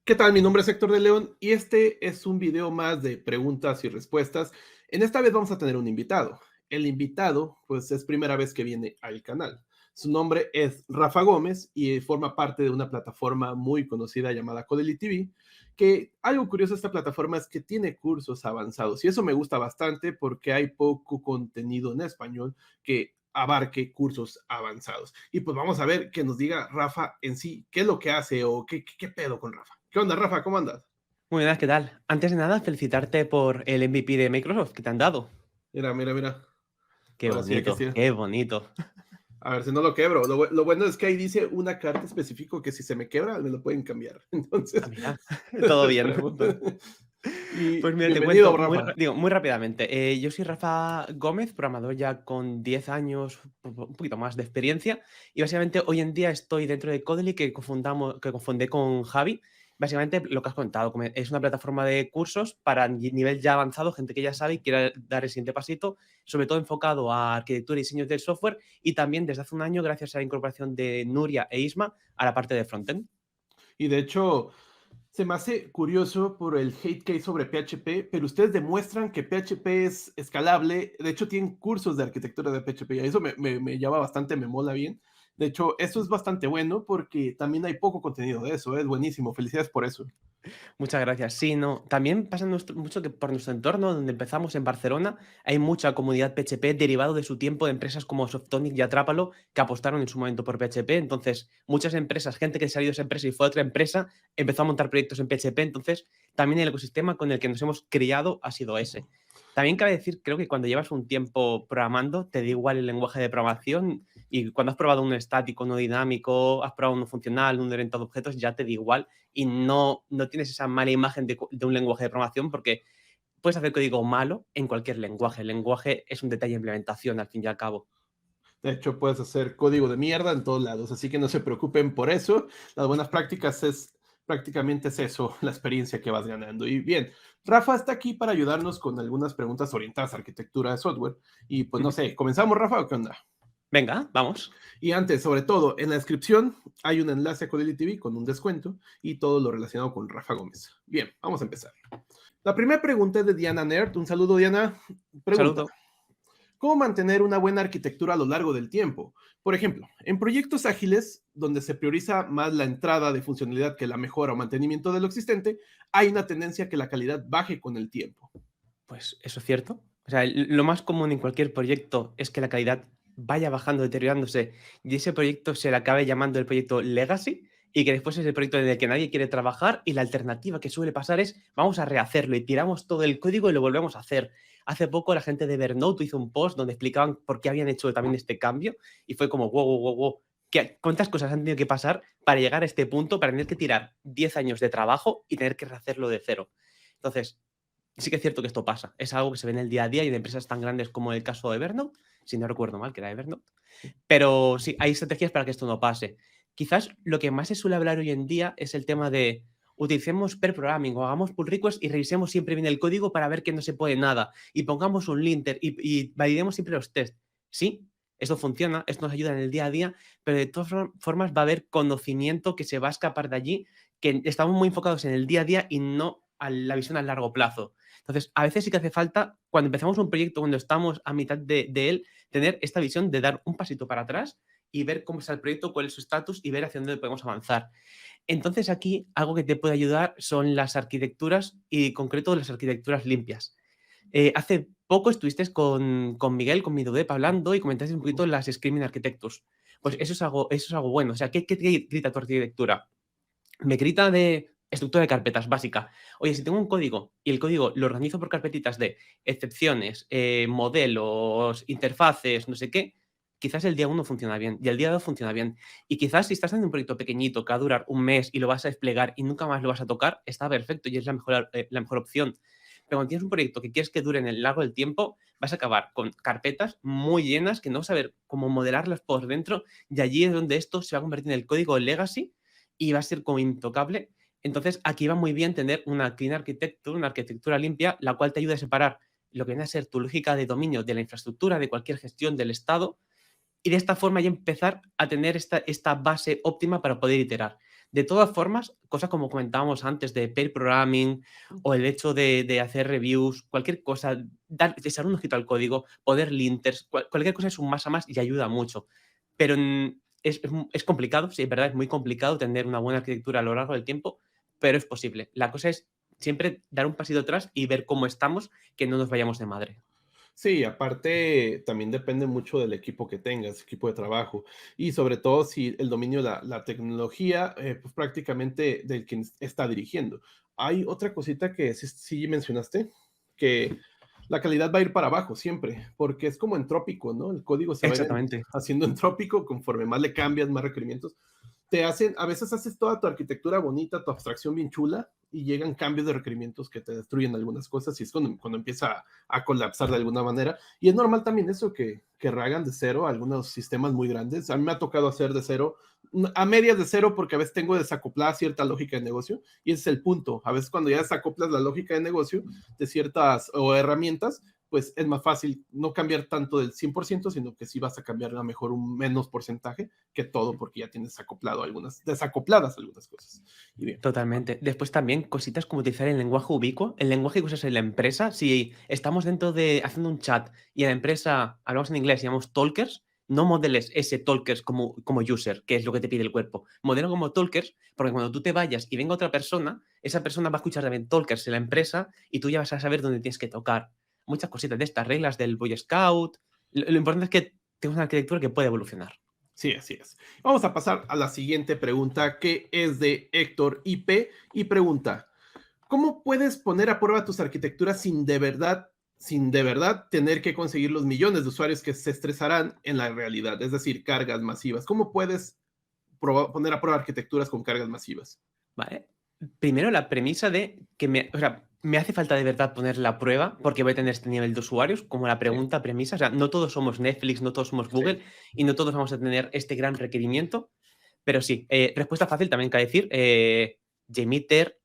¿Qué tal? Mi nombre es Héctor de León y este es un video más de preguntas y respuestas. En esta vez vamos a tener un invitado. El invitado, pues es primera vez que viene al canal. Su nombre es Rafa Gómez y forma parte de una plataforma muy conocida llamada Codely TV, que algo curioso de esta plataforma es que tiene cursos avanzados y eso me gusta bastante porque hay poco contenido en español que abarque cursos avanzados. Y pues vamos a ver que nos diga Rafa en sí qué es lo que hace o qué pedo con Rafa. ¿Qué onda, Rafa? ¿Cómo andas? Muy buenas, ¿qué tal? Antes de nada, felicitarte por el MVP de Microsoft que te han dado. Mira, mira, mira. Qué Ahora sí, hay que bonito, sí. qué bonito. A ver si no lo quebro. Lo bueno es que ahí dice una carta específica que si se me quebra me lo pueden cambiar. Ah, Entonces, mira, todo bien. esperemos. Y Pues mira, te bienvenido, cuento Rafa. muy rápidamente. Yo soy Rafa Gómez, programador ya con 10 años, un poquito más de experiencia, y básicamente hoy en día estoy dentro de Codely que confundé con Javi. Básicamente lo que has contado, como es una plataforma de cursos para nivel ya avanzado, gente que ya sabe y quiere dar el siguiente pasito, sobre todo enfocado a arquitectura y diseño del software, y también desde hace un año, gracias a la incorporación de Nuria e Isma, a la parte de frontend. Y de hecho, se me hace curioso por el hate que hay sobre PHP, pero ustedes demuestran que PHP es escalable. De hecho, tienen cursos de arquitectura de PHP y eso me llama bastante, me mola bien. De hecho, eso es bastante bueno porque también hay poco contenido de eso. Es buenísimo. Felicidades por eso. Muchas gracias. Sí, no. También pasa mucho que por nuestro entorno, donde empezamos en Barcelona, hay mucha comunidad PHP derivado de su tiempo de empresas como Softonic y Atrápalo que apostaron en su momento por PHP. Entonces, muchas empresas, gente que salió de esa empresa y fue a otra empresa, empezó a montar proyectos en PHP. Entonces, también el ecosistema con el que nos hemos criado ha sido ese. También cabe decir, creo que cuando llevas un tiempo programando, te da igual el lenguaje de programación y cuando has probado uno estático, uno dinámico, has probado uno funcional, uno orientado a objetos, ya te da igual y no tienes esa mala imagen de un lenguaje de programación porque puedes hacer código malo en cualquier lenguaje. El lenguaje es un detalle de implementación, al fin y al cabo. De hecho, puedes hacer código de mierda en todos lados, así que no se preocupen por eso. Las buenas prácticas es prácticamente es eso, la experiencia que vas ganando. Y bien, Rafa está aquí para ayudarnos con algunas preguntas orientadas a arquitectura de software. Y pues no sé, ¿comenzamos, Rafa, o qué onda? Venga, vamos. Y antes, sobre todo, en la descripción hay un enlace a Codely TV con un descuento y todo lo relacionado con Rafa Gómez. Bien, vamos a empezar. La primera pregunta es de Diana Nerd. Un saludo, Diana. Pregunta: Saludo. ¿cómo mantener una buena arquitectura a lo largo del tiempo? Por ejemplo, en proyectos ágiles, donde se prioriza más la entrada de funcionalidad que la mejora o mantenimiento de lo existente, hay una tendencia a que la calidad baje con el tiempo. Pues eso es cierto. O sea, lo más común en cualquier proyecto es que la calidad vaya bajando, deteriorándose y ese proyecto se le acabe llamando el proyecto Legacy y que después es el proyecto en el que nadie quiere trabajar y la alternativa que suele pasar es vamos a rehacerlo y tiramos todo el código y lo volvemos a hacer. Hace poco la gente de Evernote hizo un post donde explicaban por qué habían hecho también este cambio y fue como wow, wow, wow, wow. ¿Cuántas cosas han tenido que pasar para llegar a este punto, para tener que tirar 10 años de trabajo y tener que rehacerlo de cero? Entonces, sí que es cierto que esto pasa. Es algo que se ve en el día a día y en empresas tan grandes como el caso de Evernote, si no recuerdo mal, que era Evernote. Pero sí, hay estrategias para que esto no pase. Quizás lo que más se suele hablar hoy en día es el tema de utilicemos pair programming o hagamos pull request y revisemos siempre bien el código para ver que no se puede nada y pongamos un linter y validemos siempre los tests. Sí, esto funciona, esto nos ayuda en el día a día, pero de todas formas va a haber conocimiento que se va a escapar de allí, que estamos muy enfocados en el día a día y no a la visión a largo plazo. Entonces, a veces sí que hace falta, cuando empezamos un proyecto, cuando estamos a mitad de él, tener esta visión de dar un pasito para atrás y ver cómo está el proyecto, cuál es su estatus y ver hacia dónde podemos avanzar. Entonces, aquí algo que te puede ayudar son las arquitecturas y, en concreto, las arquitecturas limpias. Hace poco estuviste con Miguel, con Midodep, hablando y comentaste un poquito las Screaming Architectures. Pues Sí. eso es algo bueno. O sea, ¿qué te grita tu arquitectura? Me grita de estructura de carpetas básica. Oye, si tengo un código y el código lo organizo por carpetitas de excepciones, modelos, interfaces, no sé qué, quizás el día uno funciona bien y el día 2 funciona bien. Y quizás si estás en un proyecto pequeñito que va a durar un mes y lo vas a desplegar y nunca más lo vas a tocar, está perfecto y es la mejor opción. Pero cuando tienes un proyecto que quieres que dure en el largo del tiempo, vas a acabar con carpetas muy llenas que no vas a saber cómo modelarlas por dentro y allí es donde esto se va a convertir en el código legacy y va a ser como intocable. Entonces, aquí va muy bien tener una clean architecture, una arquitectura limpia, la cual te ayuda a separar lo que viene a ser tu lógica de dominio de la infraestructura, de cualquier gestión del Estado, y de esta forma ya empezar a tener esta base óptima para poder iterar. De todas formas, cosas como comentábamos antes de pair programming o el hecho de hacer reviews, cualquier cosa, echar un ojito al código, poner linters, cualquier cosa es un más a más y ayuda mucho. Pero es complicado, sí, es verdad, es muy complicado tener una buena arquitectura a lo largo del tiempo, pero es posible. La cosa es siempre dar un pasito atrás y ver cómo estamos, que no nos vayamos de madre. Sí, aparte también depende mucho del equipo que tengas, equipo de trabajo, y sobre todo si el dominio de la tecnología, pues prácticamente del quien está dirigiendo. Hay otra cosita que sí mencionaste, que la calidad va a ir para abajo siempre, porque es como entrópico, ¿no? El código se va a ir Exactamente. haciendo entrópico conforme más le cambias, más requerimientos. A veces haces toda tu arquitectura bonita, tu abstracción bien chula, y llegan cambios de requerimientos que te destruyen algunas cosas, y es cuando empieza a colapsar de alguna manera. Y es normal también eso, que hagan de cero algunos sistemas muy grandes. A mí me ha tocado hacer de cero, a medias de cero, porque a veces tengo desacoplada cierta lógica de negocio, y ese es el punto. A veces cuando ya desacoplas la lógica de negocio de ciertas o herramientas, pues es más fácil no cambiar tanto del 100%, sino que sí vas a cambiar a lo mejor un menos porcentaje que todo, porque ya tienes desacopladas algunas cosas. Y bien. Totalmente. Después también cositas como utilizar el lenguaje ubicuo, el lenguaje que usas en la empresa. Si estamos dentro de haciendo un chat y en la empresa hablamos en inglés y llamamos talkers, no modeles ese talkers como user, que es lo que te pide el cuerpo. Modelo como talkers, porque cuando tú te vayas y venga otra persona, esa persona va a escuchar también talkers en la empresa y tú ya vas a saber dónde tienes que tocar. Muchas cositas de estas reglas del Boy Scout. Lo importante es que tengas una arquitectura que puede evolucionar. Sí, así es. Vamos a pasar a la siguiente pregunta, que es de Héctor IP, y pregunta: ¿cómo puedes poner a prueba tus arquitecturas sin de verdad tener que conseguir los millones de usuarios que se estresarán en la realidad? Es decir, cargas masivas. ¿Cómo puedes poner a prueba arquitecturas con cargas masivas? ¿Vale? Primero la premisa de que me hace falta de verdad poner la prueba porque voy a tener este nivel de usuarios, como la Sí, pregunta premisa. O sea, no todos somos Netflix, no todos somos sí, Google y no todos vamos a tener este gran requerimiento. Pero sí, respuesta fácil también que decir. JMeter,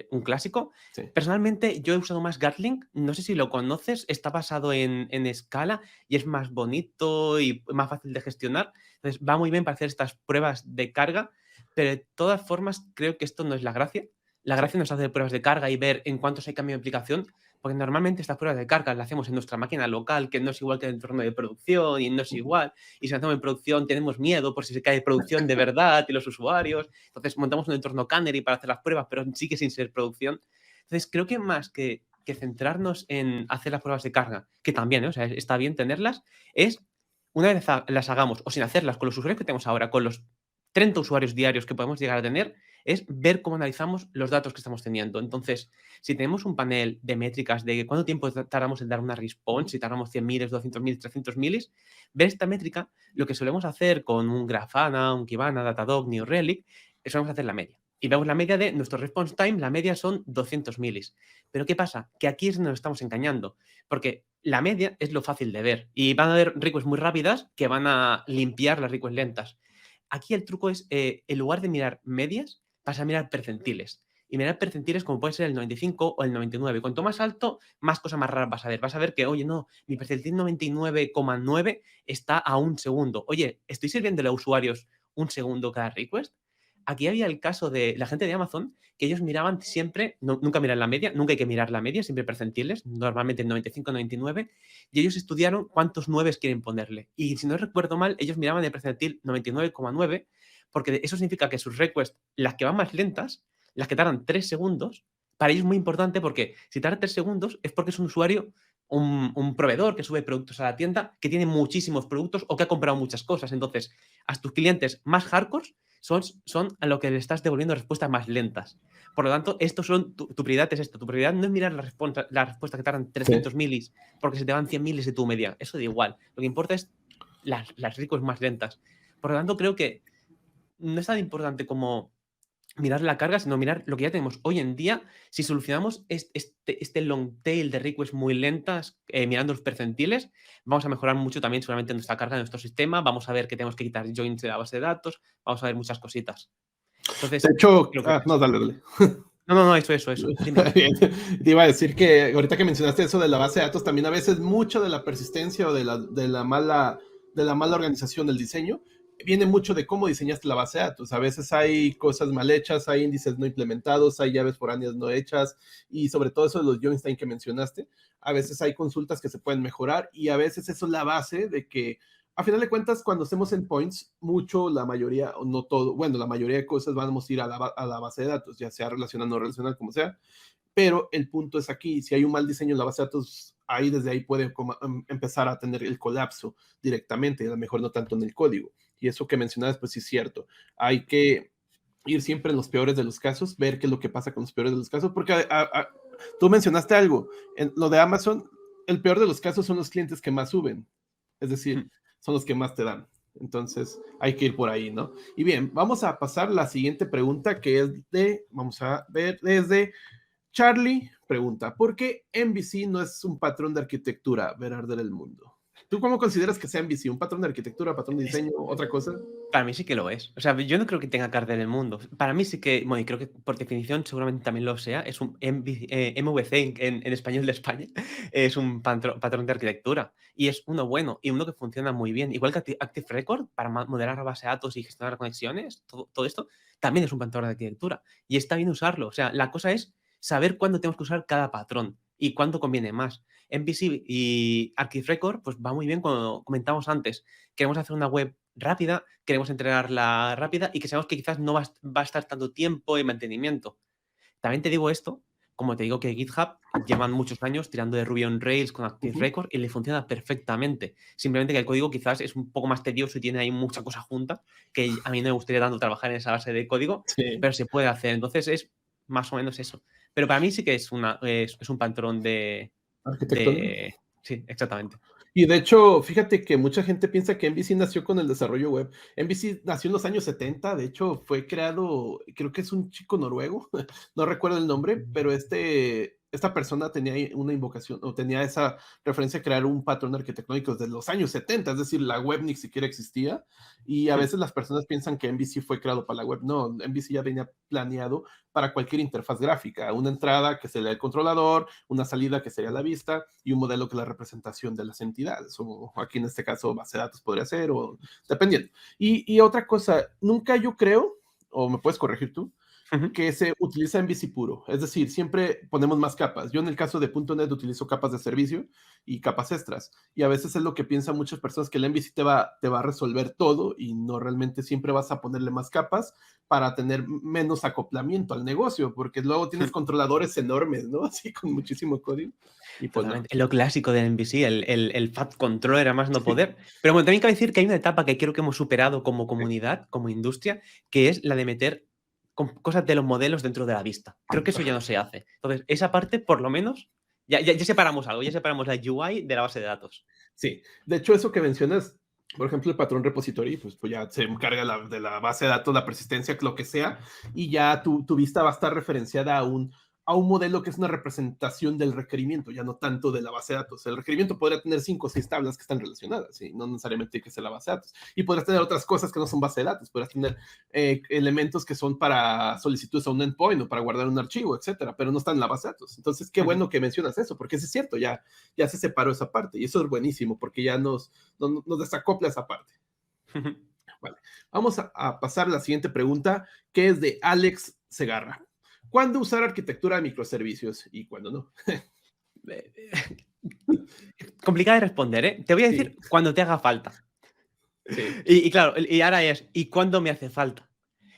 un clásico. sí. Personalmente, yo he usado más Gatling. No sé si lo conoces. Está basado en Scala y es más bonito y más fácil de gestionar. Entonces, va muy bien para hacer estas pruebas de carga. Pero de todas formas, creo que esto no es la gracia. La Sí. gracia no es hacer pruebas de carga y ver en cuántos hay cambio de aplicación, porque normalmente estas pruebas de carga las hacemos en nuestra máquina local, que no es igual que el entorno de producción y no es igual. Y si lo hacemos en producción tenemos miedo por si se cae producción de verdad y los usuarios. Entonces montamos un entorno Canary para hacer las pruebas, pero sigue sin ser producción. Entonces creo que más que centrarnos en hacer las pruebas de carga, que también, o sea, está bien tenerlas, es una vez las hagamos o sin hacerlas con los usuarios que tenemos ahora, con los 30 usuarios diarios que podemos llegar a tener, es ver cómo analizamos los datos que estamos teniendo. Entonces, si tenemos un panel de métricas de cuánto tiempo tardamos en dar una response, si tardamos 100 miles, 200 miles, 300 miles, ver esta métrica, lo que solemos hacer con un Grafana, un Kibana, Datadog, New Relic, es solemos hacer la media. Y vemos la media de nuestro response time, la media son 200 milis. Pero ¿qué pasa? Que aquí es donde nos estamos engañando, porque la media es lo fácil de ver y van a haber requests muy rápidas que van a limpiar las requests lentas. Aquí el truco es, en lugar de mirar medias, vas a mirar percentiles. Y mirar percentiles como puede ser el 95 o el 99. Cuanto más alto, más cosas más raras vas a ver. Vas a ver que, oye, no, mi percentil 99,9 está a un segundo. Oye, ¿estoy sirviéndole a usuarios un segundo cada request? Aquí había el caso de la gente de Amazon, que ellos miraban siempre, nunca miran la media, nunca hay que mirar la media, siempre percentiles, normalmente el 95, 99, y ellos estudiaron cuántos 9 quieren ponerle. Y si no recuerdo mal, ellos miraban el percentil 99,9, porque eso significa que sus requests, las que van más lentas, las que tardan 3 segundos, para ellos es muy importante porque si tarda 3 segundos es porque es un usuario, un proveedor que sube productos a la tienda, que tiene muchísimos productos o que ha comprado muchas cosas. Entonces, a tus clientes más hardcore son a lo que le estás devolviendo respuestas más lentas. Por lo tanto, tu prioridad es esto. Tu prioridad no es mirar la respuesta que tardan 300 milis porque se te van 100 milis de tu media. Eso da igual. Lo que importa es las requests más lentas. Por lo tanto, creo que no es tan importante como mirar la carga, sino mirar lo que ya tenemos hoy en día. Si solucionamos este long tail de requests muy lentas, mirando los percentiles, vamos a mejorar mucho también seguramente nuestra carga de nuestro sistema. Vamos a ver que tenemos que quitar joins de la base de datos. Vamos a ver muchas cositas. De Entonces, hecho, creo que es no, eso. dale, dale. No, eso. Dime. Bien. Te iba a decir que ahorita que mencionaste eso de la base de datos, también a veces mucho de la persistencia o de la mala organización del diseño viene mucho de cómo diseñaste la base de datos. A veces hay cosas mal hechas, hay índices no implementados, hay llaves foráneas no hechas, y sobre todo eso de los join time que mencionaste, a veces hay consultas que se pueden mejorar, y a veces eso es la base de que, a final de cuentas, cuando hacemos endpoints, mucho, la mayoría, o no todo, bueno, la mayoría de cosas vamos a ir a la base de datos, ya sea relacional o no relacional, como sea, pero el punto es aquí, si hay un mal diseño en la base de datos, ahí desde ahí puede empezar a tener el colapso directamente, a lo mejor no tanto en el código. Y eso que mencionabas, pues sí es cierto. Hay que ir siempre en los peores de los casos, ver qué es lo que pasa con los peores de los casos, porque tú mencionaste algo, en lo de Amazon, el peor de los casos son los clientes que más suben, es decir, son los que más te dan. Entonces, hay que ir por ahí, ¿no? Y bien, vamos a pasar a la siguiente pregunta, que es vamos a ver, desde Charlie pregunta, ¿por qué MVC no es un patrón de arquitectura ver arder el mundo? ¿Tú cómo consideras que sea MVC? ¿Un patrón de arquitectura, patrón de diseño, otra cosa? Para mí sí que lo es. O sea, yo no creo que tenga que arder el mundo. Para mí sí que, bueno, y creo que por definición seguramente también lo sea, es un MVC en español de España, es un patrón de arquitectura. Y es uno bueno y uno que funciona muy bien. Igual que Active Record para modelar la base de datos y gestionar conexiones, todo esto, también es un patrón de arquitectura. Y está bien usarlo. O sea, la cosa es saber cuándo tenemos que usar cada patrón y cuándo conviene más. MVC y Active Record, pues va muy bien cuando comentamos antes. Queremos hacer una web rápida, queremos entrenarla rápida y que sabemos que quizás no va a estar tanto tiempo en mantenimiento. También te digo esto, como te digo que GitHub llevan muchos años tirando de Ruby on Rails con Active Record y le funciona perfectamente. Simplemente que el código quizás es un poco más tedioso y tiene ahí mucha cosa junta, que a mí no me gustaría tanto trabajar en esa base de código, Sí. pero se puede hacer. Entonces es más o menos eso. Pero para mí sí que es un patrón ¿Arquitectónico? Sí, exactamente. Y de hecho, fíjate que mucha gente piensa que MVC nació con el desarrollo web. MVC nació en los años 70, de hecho fue creado, creo que es un chico noruego, no recuerdo el nombre, pero esta persona tenía una invocación o tenía esa referencia a crear un patrón arquitectónico desde los años 70, es decir, la web ni siquiera existía, y a veces las personas piensan que MVC fue creado para la web. No, MVC ya venía planeado para cualquier interfaz gráfica, una entrada que sería el controlador, una salida que sería la vista y un modelo que es la representación de las entidades, o aquí en este caso base de datos podría ser, o dependiendo. Y otra cosa, nunca yo creo, o me puedes corregir tú, que se utiliza en MVC puro. Es decir, siempre ponemos más capas. Yo en el caso de .NET utilizo capas de servicio y capas extras. Y a veces es lo que piensan muchas personas, que el MVC te va a resolver todo y no, realmente siempre vas a ponerle más capas para tener menos acoplamiento al negocio, porque luego tienes controladores enormes, ¿no? Así con muchísimo código. Y pues no. Totalmente. Es lo clásico del MVC, el Fat Controller a más no poder. Pero bueno, también cabe decir que hay una etapa que creo que hemos superado como comunidad, como industria, que es la de meter cosas de los modelos dentro de la vista. Creo que eso ya no se hace. Entonces, esa parte, por lo menos, ya separamos algo, ya separamos la UI de la base de datos. Sí, de hecho, eso que mencionas, por ejemplo, el patrón repository, pues ya se encarga de la base de datos, la persistencia, lo que sea, y ya tu vista va a estar referenciada a un modelo que es una representación del requerimiento, ya no tanto de la base de datos. El requerimiento podría tener 5 o 6 tablas que están relacionadas, ¿sí? No necesariamente que sea la base de datos. Y podrás tener otras cosas que no son base de datos, podrás tener elementos que son para solicitudes a un endpoint o para guardar un archivo, etcétera, pero no están en la base de datos. Entonces, qué bueno que mencionas eso, porque es cierto, ya se separó esa parte, y eso es buenísimo, porque ya nos desacopla esa parte. Vale. Vamos a pasar a la siguiente pregunta, que es de Alex Segarra. ¿Cuándo usar arquitectura de microservicios y cuándo no? Complicada de responder, ¿eh? Te voy a decir cuando te haga falta. Sí. Y claro, y ahora es, ¿y cuándo me hace falta?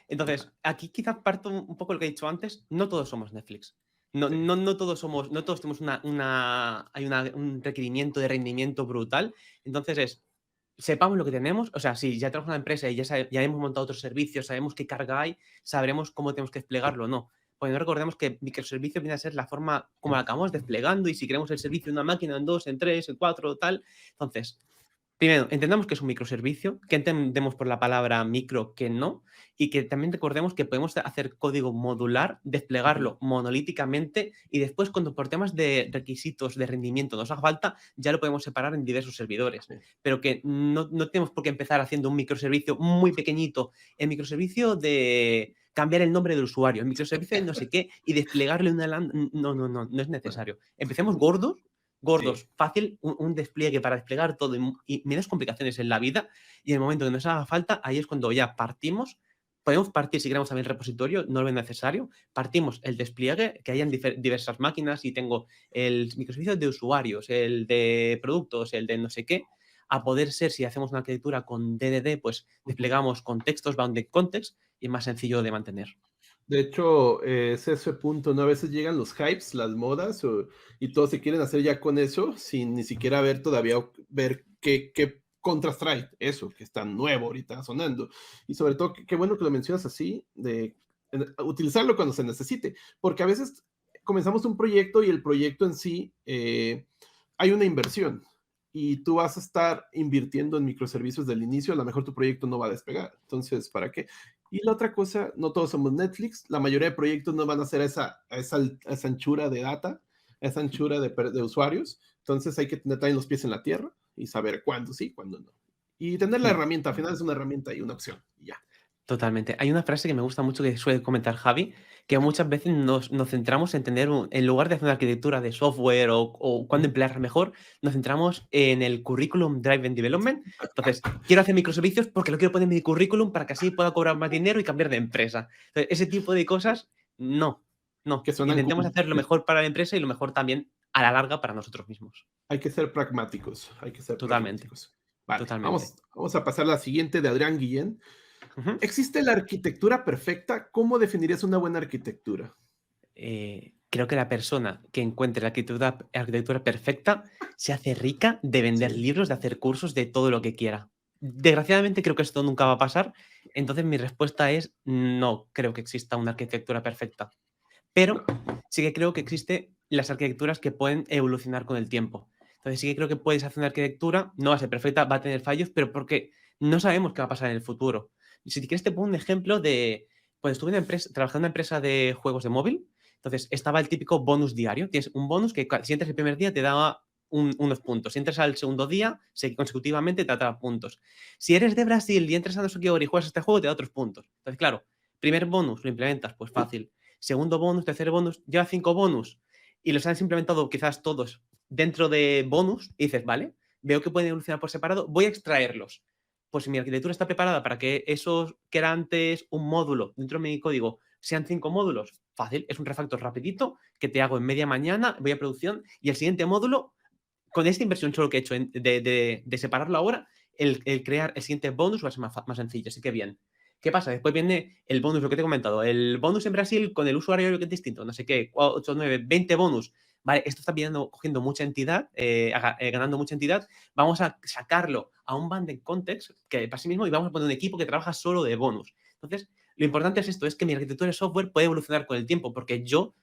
Entonces, aquí quizás parto un poco lo que he dicho antes, no todos somos Netflix. No todos somos, no todos tenemos un requerimiento de rendimiento brutal. Entonces sepamos lo que tenemos, o sea, si ya tenemos una empresa y ya hemos montado otros servicios, sabemos qué carga hay, sabremos cómo tenemos que desplegarlo o no. Pues no recordemos que microservicios viene a ser la forma como la acabamos desplegando, y si queremos el servicio en una máquina, en dos, en tres, en cuatro, tal. Entonces, primero, entendamos que es un microservicio, que entendemos por la palabra micro que no, y que también recordemos que podemos hacer código modular, desplegarlo monolíticamente, y después, cuando por temas de requisitos de rendimiento nos haga falta, ya lo podemos separar en diversos servidores. Pero que no tenemos por qué empezar haciendo un microservicio muy pequeñito, el microservicio de cambiar el nombre del usuario, el microservicio de no sé qué, y desplegarle una LAN. No es necesario. Empecemos gordos Sí. gordos, fácil, un despliegue para desplegar todo y menos complicaciones en la vida. Y en el momento que nos haga falta, ahí es cuando ya partimos. Podemos partir si queremos también el repositorio, no lo es necesario. Partimos el despliegue, que hayan diversas máquinas y tengo el microservicio de usuarios, el de productos, el de no sé qué. A poder ser, si hacemos una arquitectura con DDD, pues Ujú. desplegamos contextos, bounded context y es más sencillo de mantener. De hecho, es ese punto, ¿no? A veces llegan los hypes, las modas, y todos se quieren hacer ya con eso, sin ni siquiera ver todavía, ver qué contras trae eso, que está nuevo ahorita sonando. Y sobre todo, qué bueno que lo mencionas así, de utilizarlo cuando se necesite, porque a veces comenzamos un proyecto y el proyecto en sí, hay una inversión, y tú vas a estar invirtiendo en microservicios del inicio, a lo mejor tu proyecto no va a despegar. Entonces, ¿para qué? Y la otra cosa, no todos somos Netflix, la mayoría de proyectos no van a ser esa anchura de data, esa anchura de usuarios, entonces hay que tener también los pies en la tierra y saber cuándo sí, cuándo no. Y tener la Hmm. herramienta, al final es una herramienta y una opción, y ya. Totalmente. Hay una frase que me gusta mucho que suele comentar Javi, que muchas veces nos centramos en tener, en lugar de hacer una arquitectura de software o cuándo Ujú. emplearla mejor, nos centramos en el curriculum driven development. Entonces, quiero hacer microservicios porque lo quiero poner en mi currículum para que así pueda cobrar más dinero y cambiar de empresa. Entonces, ese tipo de cosas, no, no. Que suenan Intentemos cool. hacer lo mejor para la empresa y lo mejor también a la larga para nosotros mismos. Hay que ser pragmáticos, hay que ser Totalmente, pragmáticos. Vale, totalmente. vamos a pasar a la siguiente de Adrián Guillén. Ujú. ¿Existe la arquitectura perfecta? ¿Cómo definirías una buena arquitectura? Creo que la persona que encuentre la arquitectura perfecta se hace rica de vender Sí. libros, de hacer cursos, de todo lo que quiera. Desgraciadamente creo que esto nunca va a pasar, entonces mi respuesta es no creo que exista una arquitectura perfecta, No. pero sí que creo que existen las arquitecturas que pueden evolucionar con el tiempo. Entonces sí que creo que puedes hacer una arquitectura, no va a ser perfecta, va a tener fallos, pero porque no sabemos qué va a pasar en el futuro. Si quieres te pongo un ejemplo de, pues estuve en una empresa, trabajando en una empresa de juegos de móvil, entonces estaba el típico bonus diario, tienes un bonus que si entras el primer día te da unos puntos, si entras al segundo día, consecutivamente te da puntos. Si eres de Brasil y entras a no sé qué hora y juegas este juego, te da otros puntos. Entonces, claro, primer bonus lo implementas, pues fácil. Segundo bonus, tercer bonus, lleva 5 bonus y los has implementado quizás todos dentro de bonus y dices, vale, veo que pueden evolucionar por separado, voy a extraerlos. Pues si mi arquitectura está preparada para que esos que era antes un módulo dentro de mi código sean 5 módulos, fácil, es un refactor rapidito que te hago en media mañana, voy a producción y el siguiente módulo, con esta inversión solo que he hecho de separarlo ahora, el crear el siguiente bonus va a ser más sencillo, así que bien. ¿Qué pasa? Después viene el bonus, lo que te he comentado, el bonus en Brasil con el usuario que es distinto, no sé qué, 8, 9, 20 bonus. Vale, esto está cogiendo mucha entidad, ganando mucha entidad. Vamos a sacarlo a un bundle context que para sí mismo y vamos a poner un equipo que trabaja solo de bonus. Entonces, lo importante es esto, es que mi arquitectura de software puede evolucionar con el tiempo, porque yo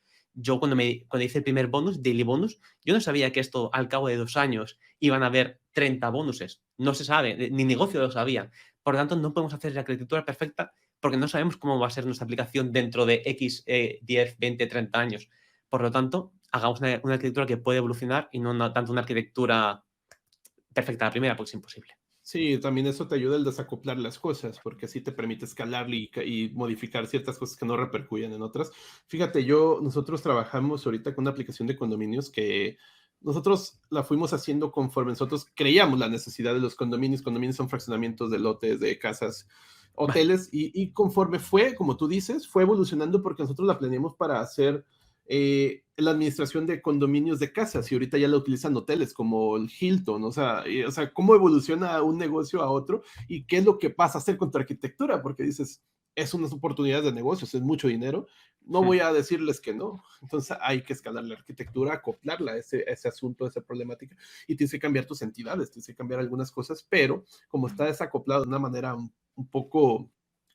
cuando hice el primer bonus, daily bonus, yo no sabía que esto al cabo de 2 años iban a haber 30 bonuses. No se sabe, ni negocio lo sabía. Por lo tanto, no podemos hacer la arquitectura perfecta porque no sabemos cómo va a ser nuestra aplicación dentro de X, 10, 20, 30 años. Por lo tanto, hagamos una arquitectura que puede evolucionar y no tanto una arquitectura perfecta a la primera, porque es imposible. Sí, también eso te ayuda el desacoplar las cosas, porque así te permite escalar y modificar ciertas cosas que no repercuyen en otras. Fíjate, nosotros trabajamos ahorita con una aplicación de condominios que nosotros la fuimos haciendo conforme nosotros creíamos la necesidad de los condominios. Condominios son fraccionamientos de lotes, de casas, Vale. hoteles, y conforme fue, como tú dices, fue evolucionando porque nosotros la planeamos para hacer la administración de condominios de casas y ahorita ya la utilizan hoteles como el Hilton, o sea, cómo evoluciona un negocio a otro y qué es lo que pasa a hacer con tu arquitectura, porque dices, es unas oportunidades de negocios, es mucho dinero, no Hmm. voy a decirles que no, entonces hay que escalar la arquitectura, acoplarla a ese asunto, a esa problemática, y tienes que cambiar tus entidades, tienes que cambiar algunas cosas, pero como está desacoplado de una manera un poco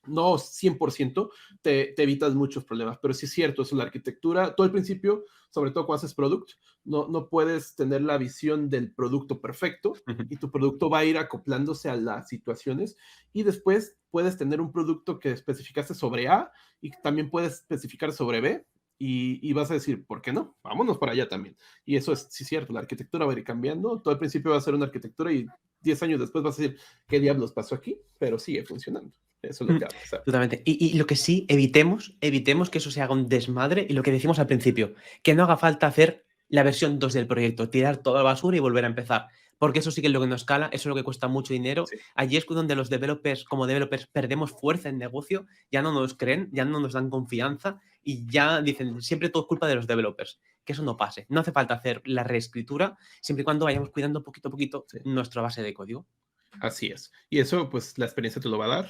no 100%, te evitas muchos problemas. Pero sí es cierto, eso, la arquitectura, todo el principio, sobre todo cuando haces product, no puedes tener la visión del producto perfecto y tu producto va a ir acoplándose a las situaciones y después puedes tener un producto que especificaste sobre A y también puedes especificar sobre B y vas a decir, ¿por qué no? Vámonos para allá también. Y eso es sí cierto, la arquitectura va a ir cambiando, todo el principio va a ser una arquitectura y 10 años después vas a decir, ¿qué diablos pasó aquí? Pero sigue funcionando. Eso es lo Mm, que va a pasar. Totalmente. Y lo que sí, evitemos que eso se haga un desmadre y lo que decimos al principio, que no haga falta hacer la versión 2 del proyecto, tirar toda la basura y volver a empezar. Porque eso sí que es lo que nos escala, eso es lo que cuesta mucho dinero. Sí, Allí es donde los developers, como developers, perdemos fuerza en negocio, ya no nos creen, ya no nos dan confianza y ya dicen, siempre todo es culpa de los developers. Que eso no pase. No hace falta hacer la reescritura, siempre y cuando vayamos cuidando poquito a poquito sí. nuestra base de código. Así es. Y eso, pues, la experiencia te lo va a dar.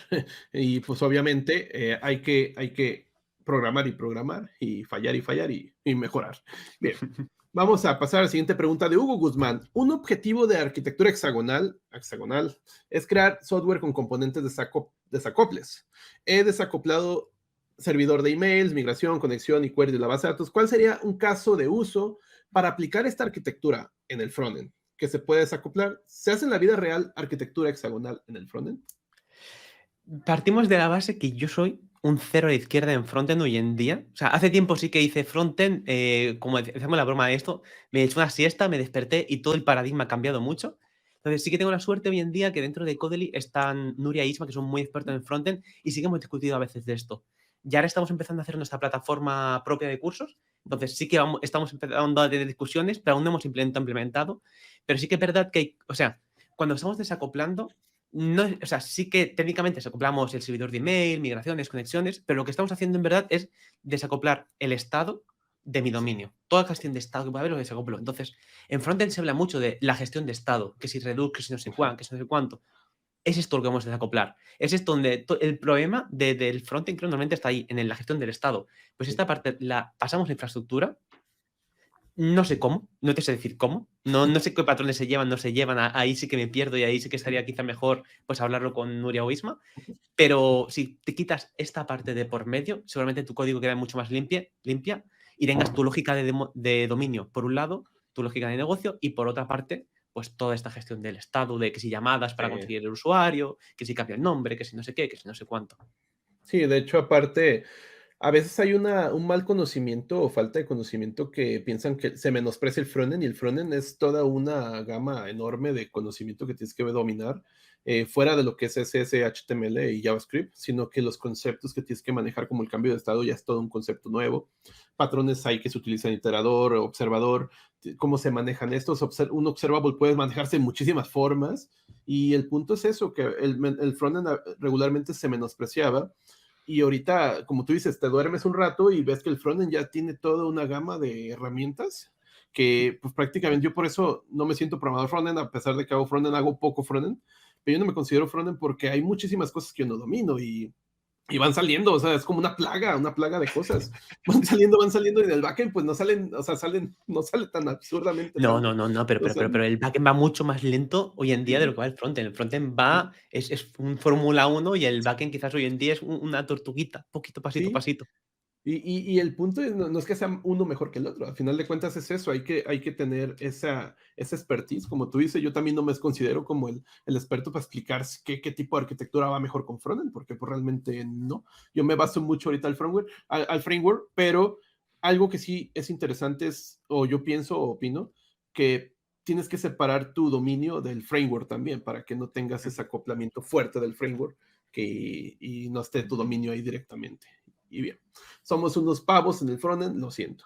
Y pues, obviamente, hay que programar y programar y fallar y mejorar. Bien, vamos a pasar a la siguiente pregunta de Hugo Guzmán. Un objetivo de arquitectura hexagonal es crear software con componentes desacoples. He desacoplado servidor de emails, migración, conexión y query de la base de datos. ¿Cuál sería un caso de uso para aplicar esta arquitectura en el frontend? Que se puede desacoplar. ¿Se hace en la vida real arquitectura hexagonal en el frontend? Partimos de la base que yo soy un cero a la izquierda en frontend hoy en día. O sea, hace tiempo sí que hice frontend, como hacemos la broma de esto, me eché una siesta, me desperté y todo el paradigma ha cambiado mucho. Entonces sí que tengo la suerte hoy en día que dentro de Codely están Nuria e Isma, que son muy expertos en frontend, y sí que hemos discutido a veces de esto. Y ahora estamos empezando a hacer nuestra plataforma propia de cursos. Entonces sí que estamos empezando a tener discusiones, pero aún no hemos implementado. Pero sí que es verdad que, o sea, cuando estamos desacoplando, no, o sea, sí que técnicamente desacoplamos el servidor de email, migraciones, conexiones, pero lo que estamos haciendo en verdad es desacoplar el estado de mi Sí, dominio. Toda gestión de estado que puede haber lo desacoplo. Entonces, en frontend se habla mucho de la gestión de estado, que si Redux, que si no sé ujú, cuánto, que si no sé cuánto. Es esto lo que vamos a desacoplar. Es esto donde el problema del frontend creo normalmente está ahí, en la gestión del estado. Pues sí. esta parte la pasamos a infraestructura. No sé cómo, no te sé decir cómo. No sé qué patrones se llevan, no se llevan. Ahí sí que me pierdo y ahí sí que estaría quizá mejor pues hablarlo con Nuria o Isma. Pero si te quitas esta parte de por medio, seguramente tu código queda mucho más limpia y tengas tu lógica de dominio por un lado, tu lógica de negocio y por otra parte, pues toda esta gestión del estado, de que si llamadas para Sí, conseguir el usuario, que si cambia el nombre, que si no sé qué, que si no sé cuánto. sí, de hecho, aparte, a veces hay un mal conocimiento o falta de conocimiento que piensan que se menosprecia el frontend y el frontend es toda una gama enorme de conocimiento que tienes que dominar, fuera de lo que es CSS, HTML y JavaScript, sino que los conceptos que tienes que manejar como el cambio de estado ya es todo un concepto nuevo. Patrones hay que se utilizan iterador, observador, cómo se manejan estos. Un observable puede manejarse de muchísimas formas y el punto es eso, que el frontend regularmente se menospreciaba y ahorita, como tú dices, te duermes un rato y ves que el frontend ya tiene toda una gama de herramientas que pues prácticamente yo por eso no me siento programador frontend, a pesar de que hago frontend, hago poco frontend, pero yo no me considero frontend porque hay muchísimas cosas que yo no domino y van saliendo, o sea, es como una plaga de cosas. Van saliendo y en el backend pues no salen, o sea, no sale tan absurdamente No, no, rápido. no, no, pero, O pero, sea, pero, pero el backend va mucho más lento hoy en día de lo sí, que va el frontend. El frontend sí, va, es un Fórmula 1 y el backend quizás hoy en día es una tortuguita, poquito pasito a sí. pasito. Y el punto no es que sea uno mejor que el otro, al final de cuentas es eso, hay que tener esa expertise, como tú dices, yo también no me considero como el experto para explicar qué tipo de arquitectura va mejor con frontend, porque pues, realmente no, yo me baso mucho ahorita al framework, pero algo que sí es interesante es, o yo pienso o opino, que tienes que separar tu dominio del framework también, para que no tengas ese acoplamiento fuerte del framework y no esté tu dominio ahí directamente. Y bien, somos unos pavos en el frontend, lo siento.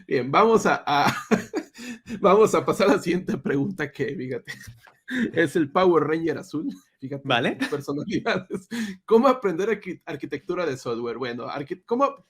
Bien, vamos a pasar a la siguiente pregunta que, fíjate, es el Power Ranger azul. Fíjate, ¿Vale? personalidades. ¿Cómo aprender arquitectura de software? Bueno,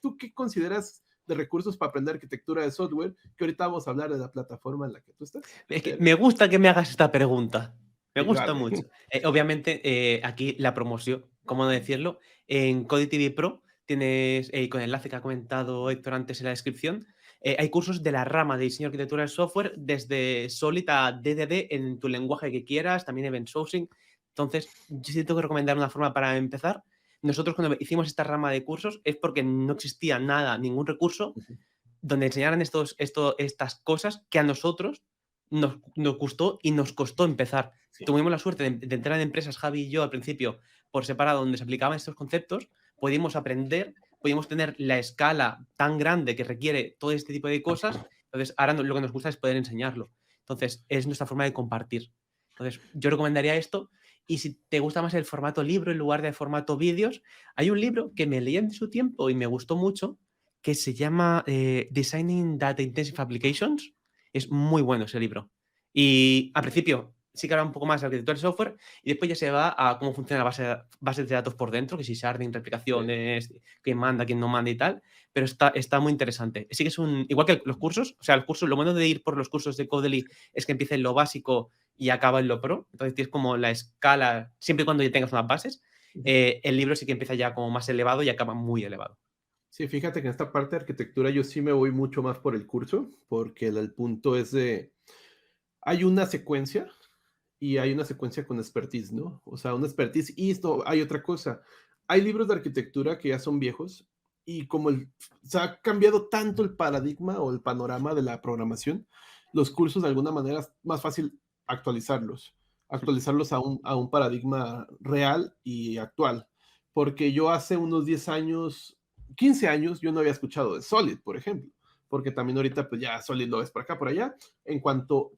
¿tú qué consideras de recursos para aprender arquitectura de software? Que ahorita vamos a hablar de la plataforma en la que tú estás. Es que me gusta que me hagas esta pregunta. Me Sí, gusta vale. mucho. Obviamente, aquí la promoción, ¿cómo no decirlo? En Code TV Pro tienes, con el enlace que ha comentado Héctor antes en la descripción, hay cursos de la rama de diseño y arquitectura de software, desde Solid a DDD en tu lenguaje que quieras, también event sourcing. Entonces, yo sí tengo que recomendar una forma para empezar. Nosotros cuando hicimos esta rama de cursos es porque no existía nada, ningún recurso donde enseñaran estas cosas que a nosotros nos gustó y nos costó empezar. Sí, Tuvimos la suerte de entrar en empresas, Javi y yo, al principio, por separado, donde se aplicaban estos conceptos, pudimos aprender, pudimos tener la escala tan grande que requiere todo este tipo de cosas. Entonces, ahora lo que nos gusta es poder enseñarlo. Entonces, es nuestra forma de compartir. Entonces, yo recomendaría esto. Y si te gusta más el formato libro en lugar de formato vídeos, hay un libro que me leí en su tiempo y me gustó mucho, que se llama Designing Data Intensive Applications. Es muy bueno ese libro. Y al principio sí que habla un poco más de arquitectura de software y después ya se va a cómo funciona la base de datos por dentro, que si sharding, replicaciones, quién manda, quién no manda y tal. Pero está muy interesante. Sí que es igual que los cursos, o sea, los cursos, lo bueno de ir por los cursos de Codely es que empieza en lo básico y acaba en lo pro. Entonces tienes como la escala, siempre y cuando ya tengas unas bases. El libro sí que empieza ya como más elevado y acaba muy elevado. Sí, fíjate que en esta parte de arquitectura yo sí me voy mucho más por el curso, porque el punto es de, hay una secuencia y hay una secuencia con expertise, ¿no? O sea, una expertise y esto, hay otra cosa. Hay libros de arquitectura que ya son viejos y como se ha cambiado tanto el paradigma o el panorama de la programación, los cursos de alguna manera es más fácil actualizarlos a un paradigma real y actual. Porque yo hace unos 10 años, 15 años, yo no había escuchado de Solid, por ejemplo, porque también ahorita pues ya Solid lo ves por acá, por allá,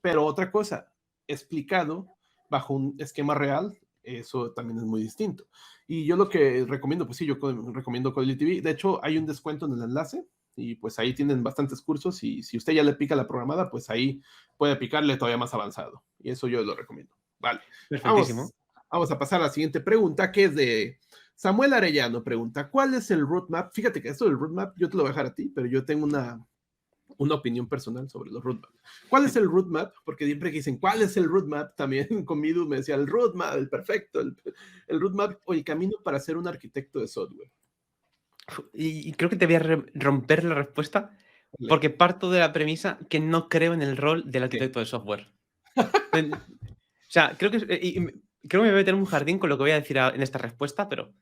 pero otra cosa, explicado bajo un esquema real, eso también es muy distinto. Y yo lo que recomiendo, pues sí, yo recomiendo Codely TV. De hecho, hay un descuento en el enlace y pues ahí tienen bastantes cursos y si usted ya le pica la programada, pues ahí puede picarle todavía más avanzado. Y eso yo lo recomiendo. Vale. Perfectísimo. Vamos a pasar a la siguiente pregunta, que es de Samuel Arellano. Pregunta, ¿cuál es el roadmap? Fíjate que esto del roadmap yo te lo voy a dejar a ti, pero yo tengo una opinión personal sobre los roadmaps. ¿Cuál es el roadmap? Porque siempre que dicen, ¿cuál es el roadmap? También con Midu me decía, el roadmap, el perfecto, el roadmap o el camino para ser un arquitecto de software. Y creo que te voy a romper la respuesta Vale. porque parto de la premisa que no creo en el rol del Okay. arquitecto de software. O sea, creo que, creo que me voy a meter en un jardín con lo que voy a decir en esta respuesta, pero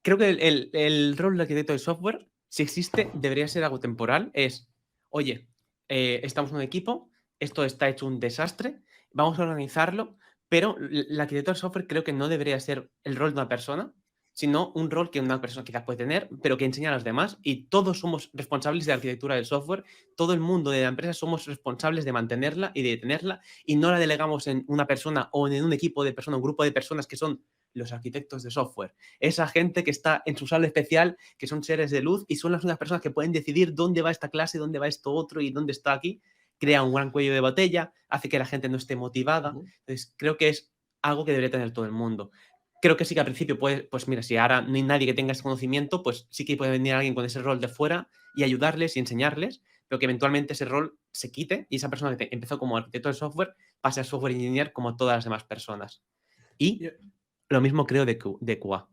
creo que el rol del arquitecto de software, si existe, debería ser algo temporal. Es, oye, estamos en un equipo, esto está hecho un desastre, vamos a organizarlo, pero el arquitecto de software creo que no debería ser el rol de una persona, sino un rol que una persona quizás puede tener, pero que enseña a los demás. Y todos somos responsables de la arquitectura del software, todo el mundo de la empresa somos responsables de mantenerla y de tenerla, y no la delegamos en una persona o en un equipo de personas, un grupo de personas que son los arquitectos de software. Esa gente que está en su sala especial, que son seres de luz y son las únicas personas que pueden decidir dónde va esta clase, dónde va esto otro y dónde está aquí. Crea un gran cuello de botella, hace que la gente no esté motivada. Entonces, creo que es algo que debería tener todo el mundo. Creo que sí que al principio puede, pues mira, si ahora no hay nadie que tenga ese conocimiento, pues sí que puede venir alguien con ese rol de fuera y ayudarles y enseñarles, pero que eventualmente ese rol se quite y esa persona que empezó como arquitecto de software pase a software engineer como todas las demás personas. Y Yeah. lo mismo creo de QA.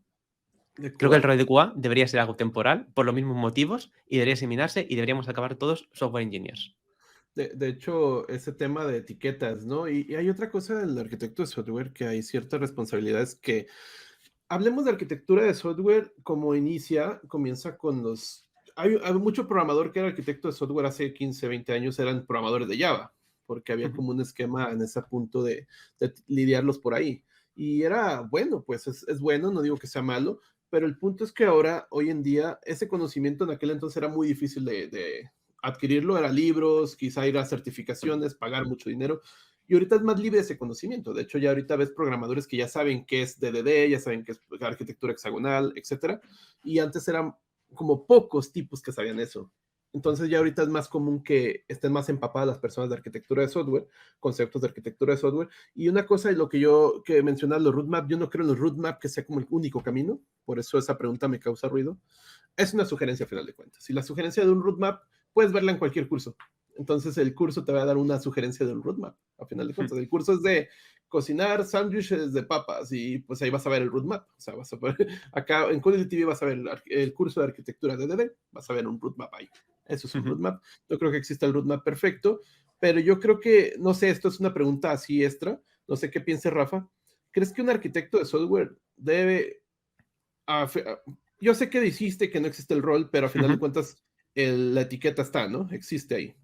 ¿De Creo que el QA? rol de QA debería ser algo temporal por los mismos motivos y debería examinarse y deberíamos acabar todos software engineers. De hecho, ese tema de etiquetas, ¿no? Y hay otra cosa del arquitecto de software que hay ciertas responsabilidades que, hablemos de arquitectura de software como comienza con hay mucho programador que era arquitecto de software hace 15, 20 años, eran programadores de Java, porque había como un esquema en ese punto de lidiarlos por ahí. Y era bueno, pues es bueno, no digo que sea malo, pero el punto es que ahora, hoy en día, ese conocimiento en aquel entonces era muy difícil de adquirirlo, era libros, quizá ir a certificaciones, pagar mucho dinero, y ahorita es más libre ese conocimiento. De hecho, ya ahorita ves programadores que ya saben qué es DDD, ya saben qué es arquitectura hexagonal, etcétera. Y antes eran como pocos tipos que sabían eso. Entonces ya ahorita es más común que estén más empapadas las personas de arquitectura de software, conceptos de arquitectura de software. Y una cosa, lo que yo que mencionaba, los roadmap, yo no creo en los roadmap que sea como el único camino, por eso esa pregunta me causa ruido. Es una sugerencia a final de cuentas. Si la sugerencia de un roadmap, puedes verla en cualquier curso. Entonces el curso te va a dar una sugerencia del roadmap, a final de cuentas. El curso es de cocinar sándwiches de papas y pues ahí vas a ver el roadmap. O sea, vas a ver, acá en Codely TV vas a ver el curso de arquitectura de DD, vas a ver un roadmap ahí. Eso es un roadmap. Yo creo que existe el roadmap perfecto, pero yo creo que, no sé, esto es una pregunta así extra, no sé qué piense Rafa. ¿Crees que un arquitecto de software debe... yo sé que dijiste que no existe el rol, pero a final de cuentas la etiqueta está, ¿no? Existe ahí.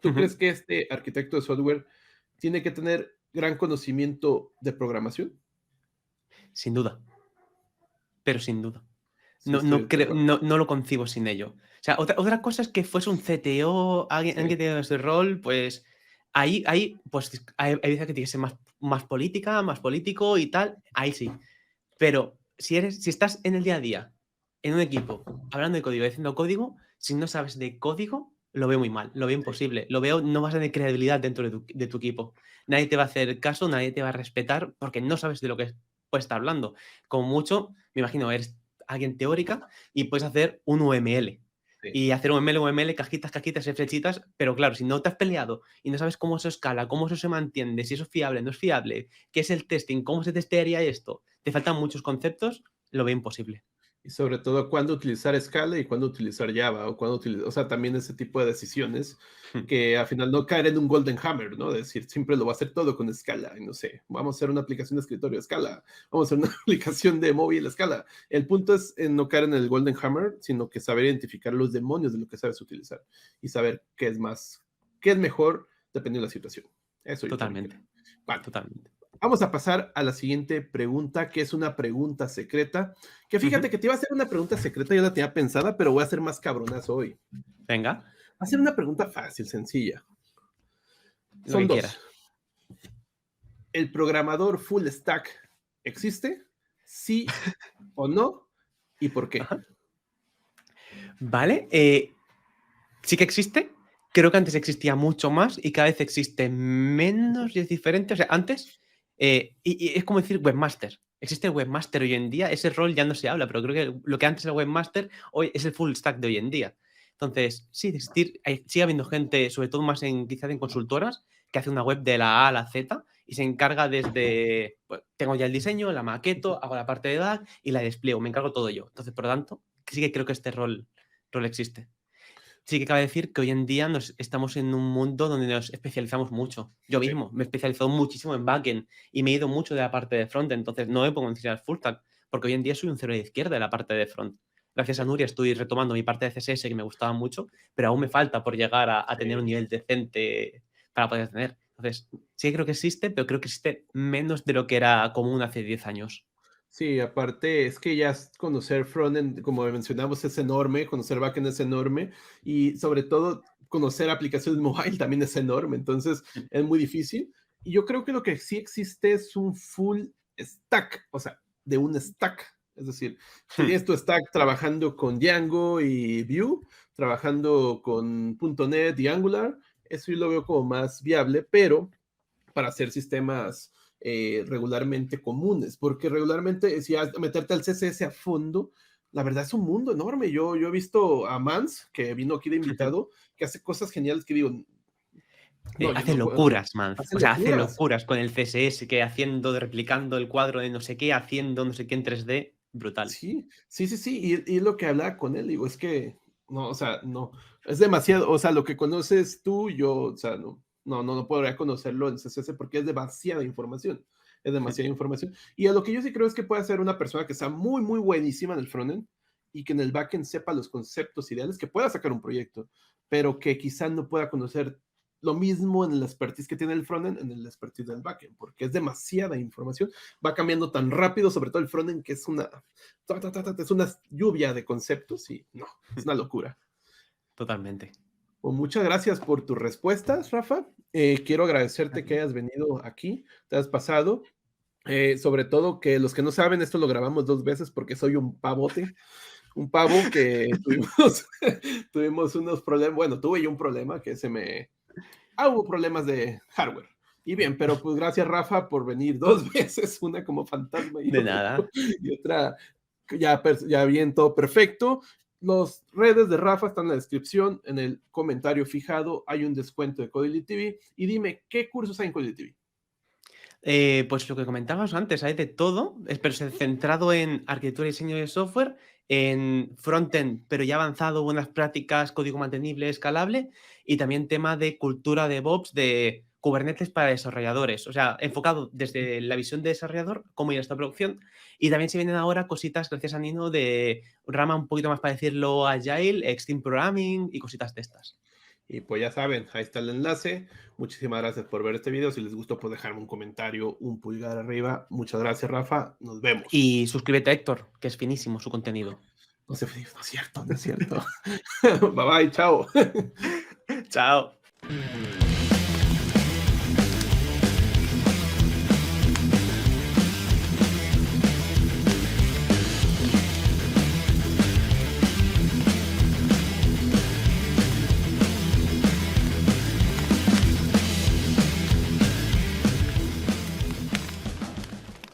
¿Tú crees que este arquitecto de software tiene que tener gran conocimiento de programación? Sin duda, pero sin duda. Sí, No, estoy no, de creo, acuerdo. no lo concibo sin ello. O sea, otra cosa es que fuese un CTO, alguien Sí. que tenga ese rol, pues ahí pues hay veces que tiene que ser más política, más político y tal, ahí sí. Pero si estás en el día a día, en un equipo, hablando de código, haciendo código, si no sabes de código, lo veo muy mal, lo veo Sí. imposible, lo veo, no vas a tener credibilidad dentro de tu equipo. Nadie te va a hacer caso, nadie te va a respetar porque no sabes de lo que puedes estar hablando. Como mucho, me imagino, eres alguien teórica y puedes hacer un UML. Sí. Y hacer UML, UML, cajitas, cajitas, flechitas, pero claro, si no te has peleado y no sabes cómo eso escala, cómo eso se mantiene, si eso es fiable, no es fiable, qué es el testing, cómo se testearía esto, te faltan muchos conceptos, lo veo imposible. Y sobre todo cuándo utilizar Scala y cuándo utilizar Java, o cuándo utilizar, o sea, también ese tipo de decisiones que al final no caer en un golden hammer, ¿no? De decir, siempre lo va a hacer todo con Scala, y no sé, vamos a hacer una aplicación de escritorio Scala, vamos a hacer una aplicación de móvil Scala. El punto es no caer en el golden hammer, sino que saber identificar los demonios de lo que sabes utilizar y saber qué es más, qué es mejor dependiendo de la situación. Eso yo también creo. Totalmente, Vale. totalmente. Vamos a pasar a la siguiente pregunta, que es una pregunta secreta. Que fíjate Ujú. que te iba a hacer una pregunta secreta, yo la tenía pensada, pero voy a ser más cabronazo hoy. Venga, Va a ser una pregunta fácil, sencilla. lo Son que dos. quieras. ¿El programador full stack existe? ¿Sí o no? ¿Y por qué? Ajá. Vale, sí que existe. Creo que antes existía mucho más y cada vez existe menos y es diferente. O sea, antes, y es como decir webmaster. Existe el webmaster hoy en día, ese rol ya no se habla, pero creo que lo que antes era webmaster hoy es el full stack de hoy en día. Entonces, sí, de existir, sigue habiendo gente, sobre todo más en, quizás en consultoras, que hace una web de la A a la Z y se encarga desde, pues, tengo ya el diseño, la maqueto, hago la parte de back y la despliego, me encargo todo yo. Entonces, por lo tanto, sí que creo que este rol existe. Sí que cabe decir que hoy en día estamos en un mundo donde nos especializamos mucho. Yo Sí. mismo me he especializado muchísimo en backend y me he ido mucho de la parte de front, entonces no me pongo considerar full stack, porque hoy en día soy un cero de izquierda de la parte de front. Gracias a Sí. Nuria estoy retomando mi parte de CSS que me gustaba mucho, pero aún me falta por llegar a tener un Sí. nivel decente para poder tener. Entonces, sí que creo que existe, pero creo que existe menos de lo que era común hace 10 años. Sí, aparte es que ya conocer frontend, como mencionamos, es enorme, conocer backend es enorme y sobre todo conocer aplicaciones mobile también es enorme, entonces es muy difícil. Y yo creo que lo que sí existe es un full stack, o sea, de un stack. Es decir, tienes tu stack trabajando con Django y Vue, trabajando con .NET y Angular, eso yo lo veo como más viable, pero para hacer sistemas regularmente comunes, porque regularmente si has meterte al CSS a fondo, la verdad es un mundo enorme. Yo he visto a Mans, que vino aquí de invitado, que hace cosas geniales que digo, no, yo Hace no puedo, locuras, Manz. hace O sea, hace locuras. locuras con el CSS, que haciendo, replicando el cuadro de no sé qué, haciendo no sé qué en 3D. Brutal. Sí, sí, sí, sí, y lo que hablaba con él, digo, es que, no, o sea, no, es demasiado, o sea, lo que conoces tú, yo, o sea, no podría conocerlo en CSS porque es demasiada información, y a lo que yo sí creo es que puede ser una persona que sea muy, muy buenísima en el frontend y que en el backend sepa los conceptos ideales, que pueda sacar un proyecto, pero que quizá no pueda conocer lo mismo en el expertise que tiene el frontend en el expertise del backend, porque es demasiada información, va cambiando tan rápido, sobre todo el frontend, que es es una lluvia de conceptos y no, es una locura. Totalmente. Pues muchas gracias por tus respuestas, Rafa. Quiero agradecerte que hayas venido aquí, te has pasado. Sobre todo que los que no saben, esto lo grabamos 2 veces porque soy un pavo que tuvimos, tuvimos unos problemas, bueno, tuve yo un problema que hubo problemas de hardware. Y bien, pero pues gracias Rafa por venir 2 veces, una como fantasma De nada. y otra ya bien, todo perfecto. Los redes de Rafa están en la descripción, en el comentario fijado hay un descuento de Codility TV. Y dime, ¿qué cursos hay en Codility TV? Pues lo que comentabas antes, hay de todo, pero centrado en arquitectura y diseño de software, en frontend, pero ya avanzado, buenas prácticas, código mantenible, escalable, y también tema de cultura de DevOps, de Kubernetes para desarrolladores, o sea, enfocado desde la visión de desarrollador, cómo ir a esta producción, y también se vienen ahora cositas, gracias a Nino, de rama un poquito más para decirlo agile, extreme programming y cositas de estas. Y pues ya saben, ahí está el enlace. Muchísimas gracias por ver este video. Si les gustó, pues dejarme un comentario, un pulgar arriba. Muchas gracias, Rafa. Nos vemos. Y suscríbete a Héctor, que es finísimo su contenido. No sé, no es cierto, no es cierto. Bye bye, chao. Chao.